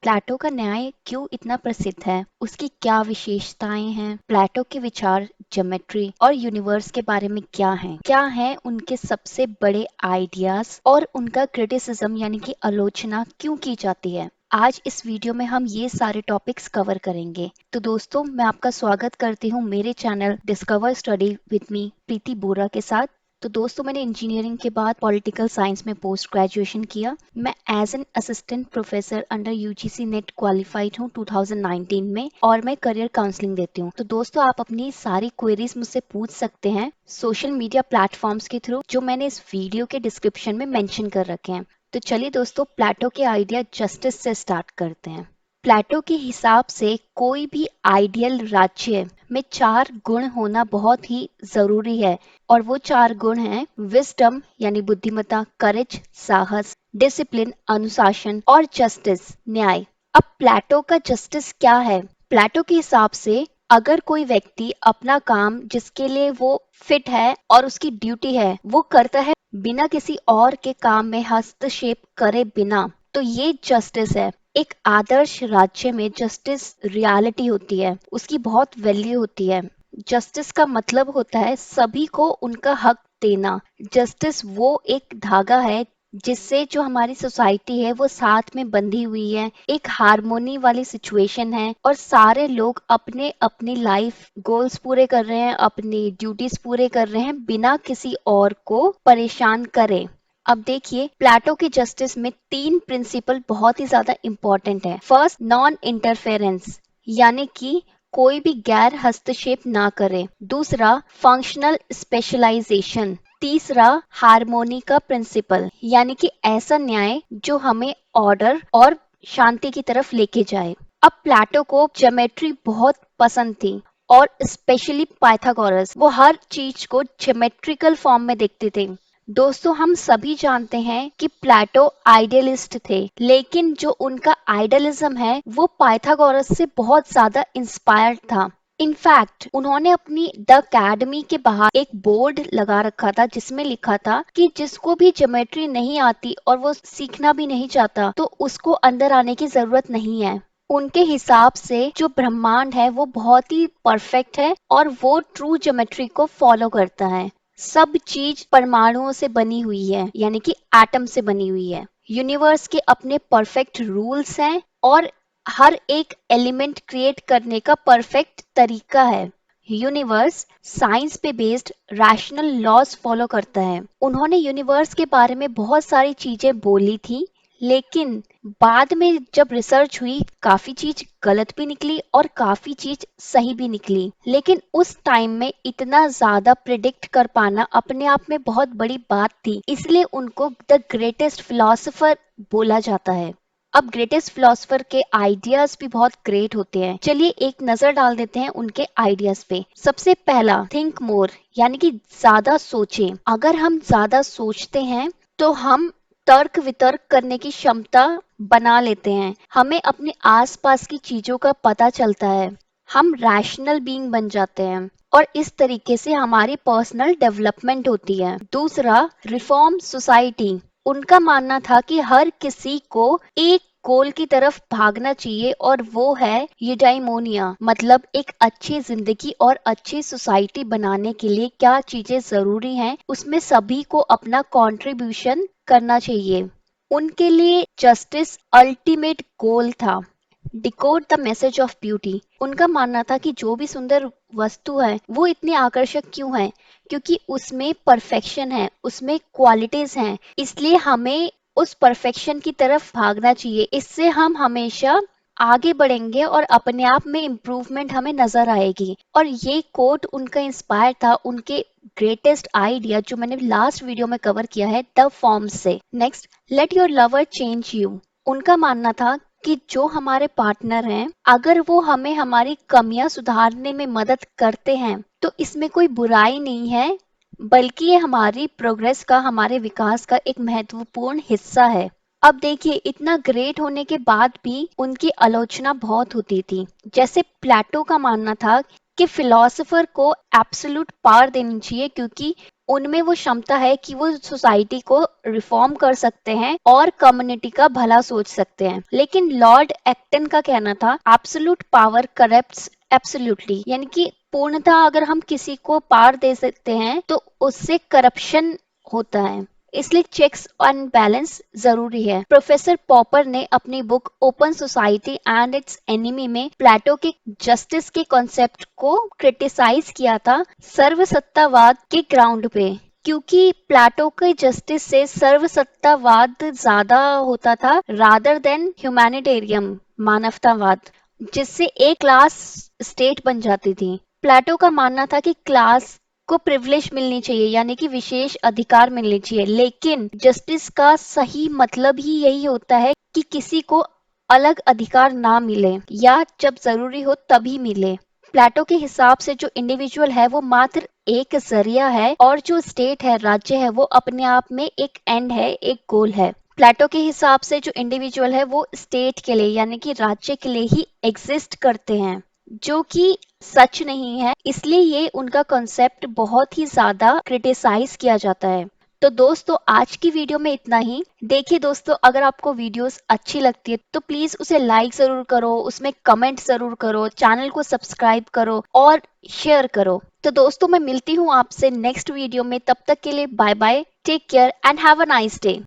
प्लेटो का न्याय क्यों इतना प्रसिद्ध है? उसकी क्या विशेषताएं हैं? प्लेटो के विचार ज्योमेट्री और यूनिवर्स के बारे में क्या हैं? क्या हैं उनके सबसे बड़े आइडियाज और उनका क्रिटिसिज्म यानी कि आलोचना क्यों की जाती है? आज इस वीडियो में हम ये सारे टॉपिक्स कवर करेंगे। तो दोस्तों, मैं आपका स्वागत करती हूँ मेरे channel discover study with me Preeti Bora के साथ। तो दोस्तों, मैंने इंजीनियरिंग के बाद पॉलिटिकल साइंस में पोस्ट ग्रेजुएशन किया। मैं as an assistant professor under UGC NET qualified हूँ 2019 में, और मैं करियर काउंसलिंग देती हूँ। तो दोस्तों, आप अपनी सारी क्वेरीज मुझसे पूछ सकते हैं सोशल मीडिया प्लेटफॉर्म्स के थ्रू, जो मैंने इस वीडियो के डिस्क्रिप्शन में मेंशन कर रखे हैं। तो चलिए दोस्तों, प्लेटो के आइडिया जस्टिस से स्टार्ट करते हैं। प्लेटो के हिसाब से कोई भी आइडियल राज्य में 4 गुण होना बहुत ही जरूरी है, और वो 4 गुण हैं विजडम यानी बुद्धिमत्ता, करेज साहस, डिसिप्लिन अनुशासन, और जस्टिस न्याय। अब प्लेटो का जस्टिस क्या है? प्लेटो के हिसाब से अगर कोई व्यक्ति अपना काम जिसके लिए वो फिट है और उसकी ड्यूटी है वो करता है बिना किसी और के काम में हस्तक्षेप करे बिना, तो ये जस्टिस है। एक आदर्श राज्य में जस्टिस रियलिटी होती है, उसकी बहुत वैल्यू होती है। जस्टिस का मतलब होता है सभी को उनका हक देना। जस्टिस वो एक धागा है जिससे जो हमारी सोसाइटी है वो साथ में बंधी हुई है, एक हारमोनी वाली सिचुएशन है, और सारे लोग अपने अपनी लाइफ गोल्स पूरे कर रहे हैं, अपनी ड्यूटीज पूरे कर रहे हैं बिना किसी और को परेशान करे। अब देखिए, प्लेटो के जस्टिस में 3 प्रिंसिपल बहुत ही ज्यादा इंपॉर्टेंट है। फर्स्ट, नॉन इंटरफेरेंस, यानी कि कोई भी गैर हस्तक्षेप ना करे। दूसरा, फंक्शनल स्पेशलाइजेशन। तीसरा, हार्मोनी का प्रिंसिपल, यानी कि ऐसा न्याय जो हमें ऑर्डर और शांति की तरफ लेके जाए। अब प्लेटो को ज्योमेट्री बहुत पसंद थी, और स्पेशली पाइथागोरस। वो हर चीज को ज्योमेट्रिकल फॉर्म में देखते थे। दोस्तों, हम सभी जानते हैं कि प्लेटो आइडियलिस्ट थे, लेकिन जो उनका आइडियलिज्म है वो पाइथागोरस से बहुत ज्यादा इंस्पायर्ड था। इनफैक्ट उन्होंने अपनी द अकेडमी के बाहर एक बोर्ड लगा रखा था जिसमें लिखा था कि जिसको भी ज्योमेट्री नहीं आती और वो सीखना भी नहीं चाहता तो उसको अंदर आने की जरूरत नहीं है। उनके हिसाब से जो ब्रह्मांड है वो बहुत ही परफेक्ट है, और वो ट्रू ज्योमेट्री को फॉलो करता है। सब चीज परमाणुओं से बनी हुई है, यानी कि एटम से बनी हुई है। यूनिवर्स के अपने परफेक्ट रूल्स हैं, और हर एक एलिमेंट क्रिएट करने का परफेक्ट तरीका है। यूनिवर्स साइंस पे बेस्ड रैशनल लॉज फॉलो करता है। उन्होंने यूनिवर्स के बारे में बहुत सारी चीजें बोली थी, लेकिन बाद में जब रिसर्च हुई काफी चीज गलत भी निकली और काफी चीज सही भी निकली। लेकिन उस टाइम में इतना ज्यादा प्रिडिक्ट कर पाना अपने आप में बहुत बड़ी बात थी, इसलिए उनको द ग्रेटेस्ट फिलोसोफर बोला जाता है। अब ग्रेटेस्ट फिलोसोफर के आइडियाज भी बहुत ग्रेट होते हैं। चलिए एक नजर डाल देते हैं उनके आइडियाज पे। सबसे पहला, थिंक मोर, यानी कि ज्यादा सोचें। अगर हम ज्यादा सोचते हैं तो हम तर्क वितर्क करने की क्षमता बना लेते हैं, हमें अपने आसपास की चीजों का पता चलता है, हम रैशनल बीइंग बन जाते हैं, और इस तरीके से हमारी पर्सनल डेवलपमेंट होती है। दूसरा, रिफॉर्म सोसाइटी। उनका मानना था कि हर किसी को एक गोल की तरफ भागना चाहिए, और वो है यूडाइमोनिया, मतलब एक अच्छी जिंदगी और अच्छी सोसाइटी बनाने के लिए क्या चीजें जरूरी हैं, उसमें सभी को अपना कंट्रीब्यूशन करना चाहिए। उनके लिए जस्टिस अल्टीमेट गोल था। Decode the message of beauty. उनका मानना था कि जो भी सुंदर वस्तु है वो इतनी आकर्षक क्यों है, क्योंकि उसमें परफेक्शन है, उसमें क्वालिटीज हैं, इसलिए हमें उस परफेक्शन की तरफ भागना चाहिए। इससे हम हमेशा आगे बढ़ेंगे और अपने आप में इम्प्रूवमेंट हमें नजर आएगी। और ये कोट उनका इंस्पायर था उनके ग्रेटेस्ट आइडिया जो मैंने लास्ट वीडियो में कवर किया है, द फॉर्म से। Next, let your lover change you. उनका मानना था कि जो हमारे पार्टनर हैं, अगर वो हमें हमारी कमियां सुधारने में मदद करते हैं तो इसमें कोई बुराई नहीं है, बल्कि ये हमारी प्रोग्रेस का, हमारे विकास का एक महत्वपूर्ण हिस्सा है। अब देखिए, इतना ग्रेट होने के बाद भी उनकी आलोचना बहुत होती थी। जैसे प्लेटो का मानना था कि फिलोसोफर को एब्सोल्यूट पावर देनी चाहिए, क्योंकि उनमें वो क्षमता है कि वो सोसाइटी को रिफॉर्म कर सकते हैं और कम्युनिटी का भला सोच सकते हैं। लेकिन लॉर्ड एक्टन का कहना था एब्सोल्यूट पावर करप्ट्स एब्सोल्युटली, यानी कि पूर्णतः अगर हम किसी को पावर दे सकते हैं तो उससे करप्शन होता है, इसलिए चेक्स एंड बैलेंस जरूरी है। प्रोफेसर पॉपर ने अपनी book open society and it's enemy में प्लेटो के जस्टिस के कॉन्सेप्ट को क्रिटिसाइज किया था सर्वसत्तावाद के ग्राउंड पे, क्योंकि प्लेटो के जस्टिस से सर्वसत्तावाद ज्यादा होता था रादर देन ह्यूमैनिटेरियन मानवतावाद, जिससे एक क्लास स्टेट बन जाती थी। प्लेटो का मानना था कि क्लास को प्रिविलेज मिलनी चाहिए, यानी कि विशेष अधिकार मिलने चाहिए, लेकिन जस्टिस का सही मतलब ही यही होता है कि किसी को अलग अधिकार ना मिले या जब जरूरी हो तभी मिले। प्लेटो के हिसाब से जो इंडिविजुअल है वो मात्र एक जरिया है और जो स्टेट है, राज्य है, वो अपने आप में एक एंड है, एक गोल है। प्लेटो के हिसाब से जो इंडिविजुअल है वो स्टेट के लिए यानी कि राज्य के लिए ही एग्जिस्ट करते हैं, जो कि सच नहीं है। इसलिए ये उनका कॉन्सेप्ट बहुत ही ज्यादा क्रिटिसाइज किया जाता है। तो दोस्तों आज की वीडियो में इतना ही। देखिए दोस्तों, अगर आपको वीडियोस अच्छी लगती है तो प्लीज उसे लाइक जरूर करो, उसमें कमेंट जरूर करो, चैनल को सब्सक्राइब करो और शेयर करो। तो दोस्तों मैं मिलती हूँ आपसे नेक्स्ट वीडियो में, तब तक के लिए bye bye, take care and have a nice day.